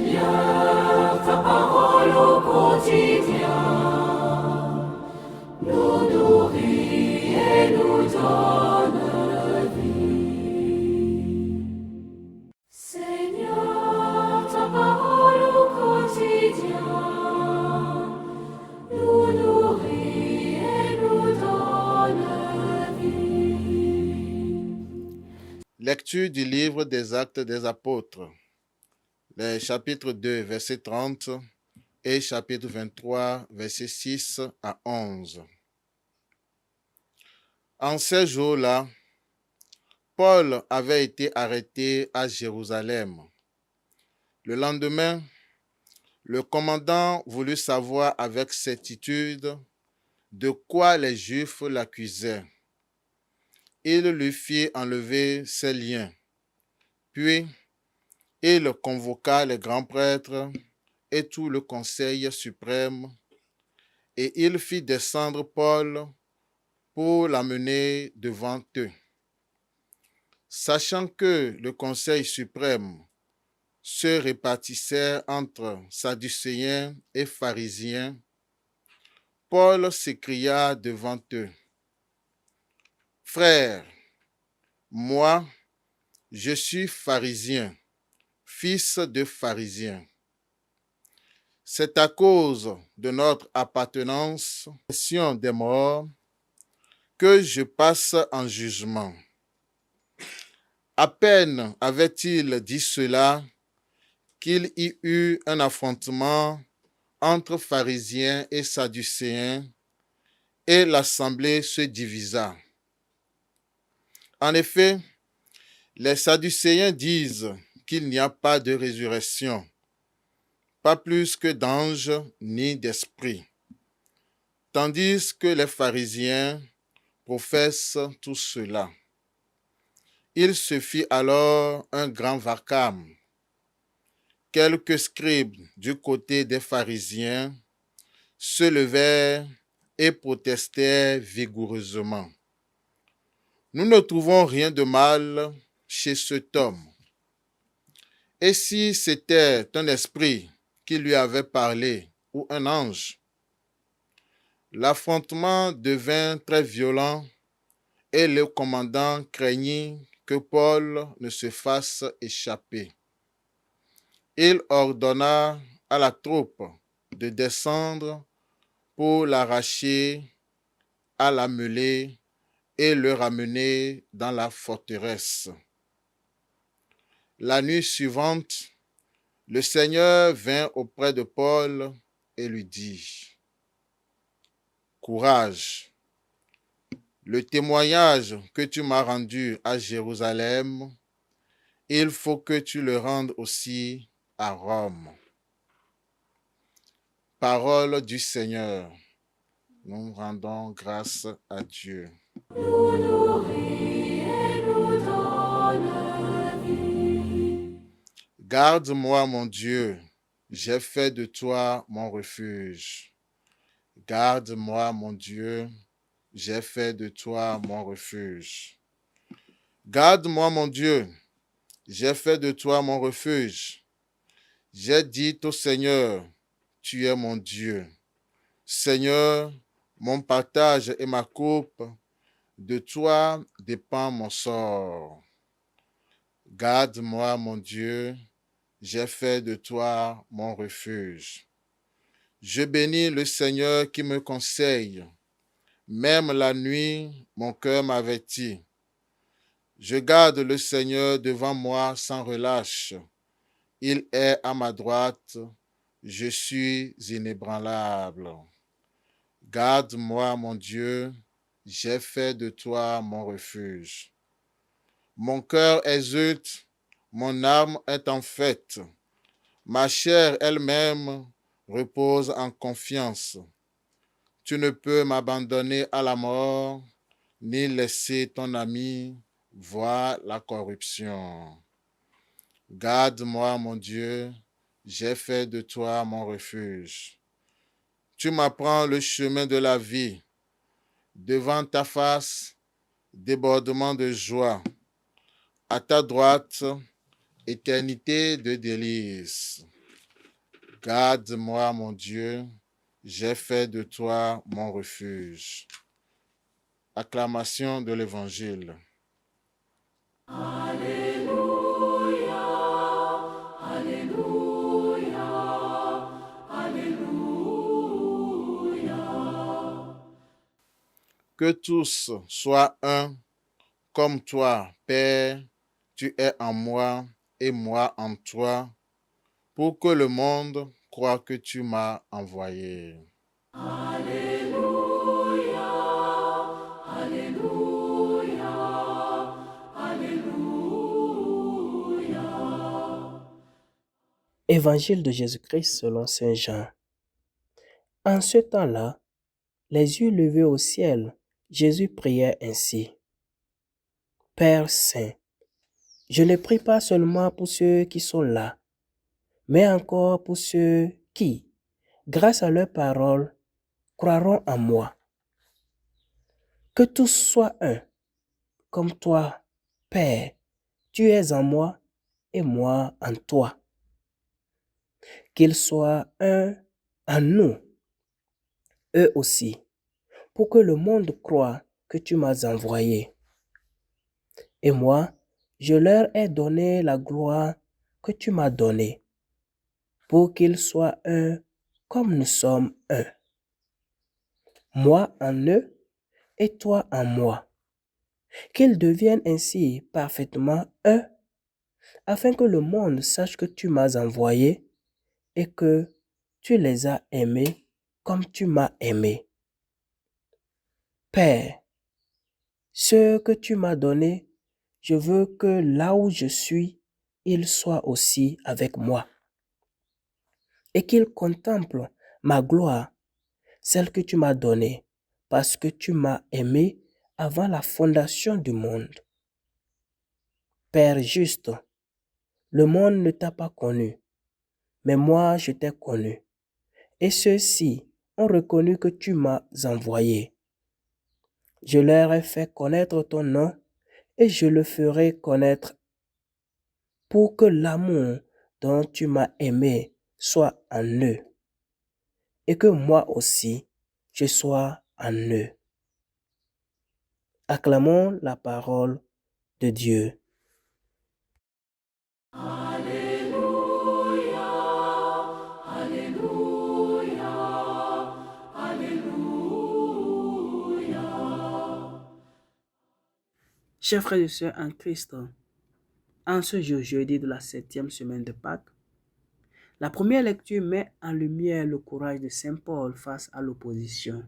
Seigneur, ta parole au quotidien nous nourrit et nous donne vie. Seigneur, ta parole au quotidien nous nourrit et nous donne vie. Lecture du livre des Actes des Apôtres, les chapitres 2, verset 30 et chapitre 23, verset 6 à 11. En ces jours-là, Paul avait été arrêté à Jérusalem. Le lendemain, le commandant voulut savoir avec certitude de quoi les Juifs l'accusaient. Il lui fit enlever ses liens. Puis, il convoqua les grands prêtres et tout le conseil suprême, et il fit descendre Paul pour l'amener devant eux. Sachant que le conseil suprême se répartissait entre Sadducéens et pharisiens, Paul s'écria devant eux: « Frères, moi, je suis pharisien, fils de pharisien. C'est à cause de notre appartenance à la nation des morts que je passe en jugement. » À peine avait-il dit cela qu'il y eut un affrontement entre pharisiens et sadducéens, et l'assemblée se divisa. En effet, les sadducéens disent qu'il n'y a pas de résurrection, pas plus que d'anges ni d'esprits, tandis que les pharisiens professent tout cela. Il se fit alors un grand vacarme. Quelques scribes du côté des pharisiens se levèrent et protestèrent vigoureusement. « Nous ne trouvons rien de mal chez cet homme. Et si c'était un esprit qui lui avait parlé ou un ange? » L'affrontement devint très violent et le commandant craignit que Paul ne se fasse échapper. Il ordonna à la troupe de descendre pour l'arracher à la mêlée et le ramener dans la forteresse. La nuit suivante, le Seigneur vint auprès de Paul et lui dit: « Courage, le témoignage que tu m'as rendu à Jérusalem, il faut que tu le rendes aussi à Rome. » Parole du Seigneur. Nous rendons grâce à Dieu. Nous nourrit et nous donne vie. Garde-moi, mon Dieu, j'ai fait de toi mon refuge. Garde-moi, mon Dieu, j'ai fait de toi mon refuge. Garde-moi, mon Dieu, j'ai fait de toi mon refuge. J'ai dit au Seigneur, tu es mon Dieu. Seigneur, mon partage et ma coupe, de toi dépend mon sort. Garde-moi, mon Dieu, j'ai fait de toi mon refuge. Je bénis le Seigneur qui me conseille. Même la nuit, mon cœur m'avertit. Je garde le Seigneur devant moi sans relâche. Il est à ma droite, je suis inébranlable. Garde-moi, mon Dieu, j'ai fait de toi mon refuge. Mon cœur exulte, mon âme est en fête. Ma chair elle-même repose en confiance. Tu ne peux m'abandonner à la mort, ni laisser ton ami voir la corruption. Garde-moi, mon Dieu, j'ai fait de toi mon refuge. Tu m'apprends le chemin de la vie. Devant ta face, débordement de joie. À ta droite, éternité de délices. Garde-moi, mon Dieu, j'ai fait de toi mon refuge. Acclamation de l'Évangile. Alléluia, Alléluia, Alléluia. Que tous soient un, comme toi, Père, tu es en moi et moi en toi, pour que le monde croie que tu m'as envoyé. Alléluia, Alléluia, Alléluia. Évangile de Jésus-Christ selon Saint Jean. En ce temps-là, les yeux levés au ciel, Jésus priait ainsi. Père Saint, je ne prie pas seulement pour ceux qui sont là, mais encore pour ceux qui, grâce à leur parole, croiront en moi. Que tous soient un, comme toi, Père, tu es en moi et moi en toi. Qu'ils soient un en nous, eux aussi, pour que le monde croie que tu m'as envoyé. Et moi, je leur ai donné la gloire que tu m'as donnée, pour qu'ils soient un comme nous sommes un. Moi en eux et toi en moi. Qu'ils deviennent ainsi parfaitement un, afin que le monde sache que tu m'as envoyé et que tu les as aimés comme tu m'as aimé. Père, ce que tu m'as donné, je veux que là où je suis, ils soient aussi avec moi. Et qu'ils contemplent ma gloire, celle que tu m'as donnée, parce que tu m'as aimé avant la fondation du monde. Père juste, le monde ne t'a pas connu, mais moi je t'ai connu. Et ceux-ci ont reconnu que tu m'as envoyé. Je leur ai fait connaître ton nom et je le ferai connaître pour que l'amour dont tu m'as aimé soit en eux et que moi aussi je sois en eux. Acclamons la parole de Dieu. Alléluia, Alléluia, Alléluia. Chers frères et sœurs en Christ, en ce jour jeudi de la 7e semaine de Pâques, la première lecture met en lumière le courage de Saint Paul face à l'opposition.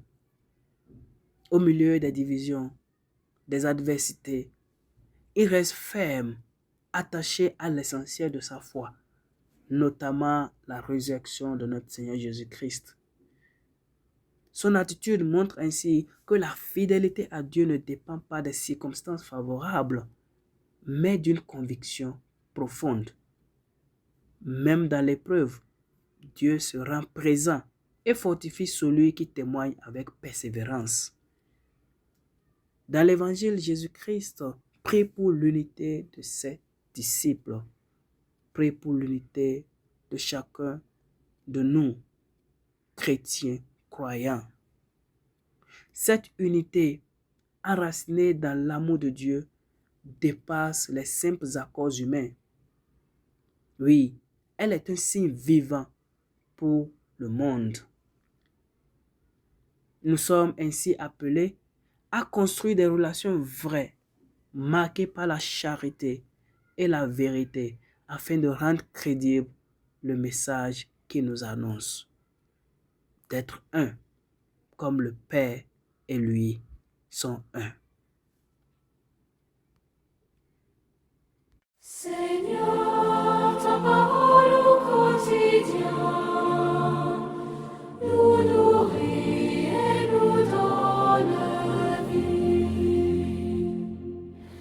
Au milieu des divisions, des adversités, il reste ferme, attaché à l'essentiel de sa foi, notamment la résurrection de notre Seigneur Jésus-Christ. Son attitude montre ainsi que la fidélité à Dieu ne dépend pas des circonstances favorables, mais d'une conviction profonde. Même dans l'épreuve, Dieu se rend présent et fortifie celui qui témoigne avec persévérance. Dans l'Évangile, Jésus-Christ prie pour l'unité de ses disciples, prie pour l'unité de chacun de nous, chrétiens, croyants. Cette unité, enracinée dans l'amour de Dieu, dépasse les simples accords humains. Oui, elle est un signe vivant pour le monde. Nous sommes ainsi appelés à construire des relations vraies, marquées par la charité et la vérité, afin de rendre crédible le message qui nous annonce d'être un, comme le Père et lui sont un. Seigneur, ta parole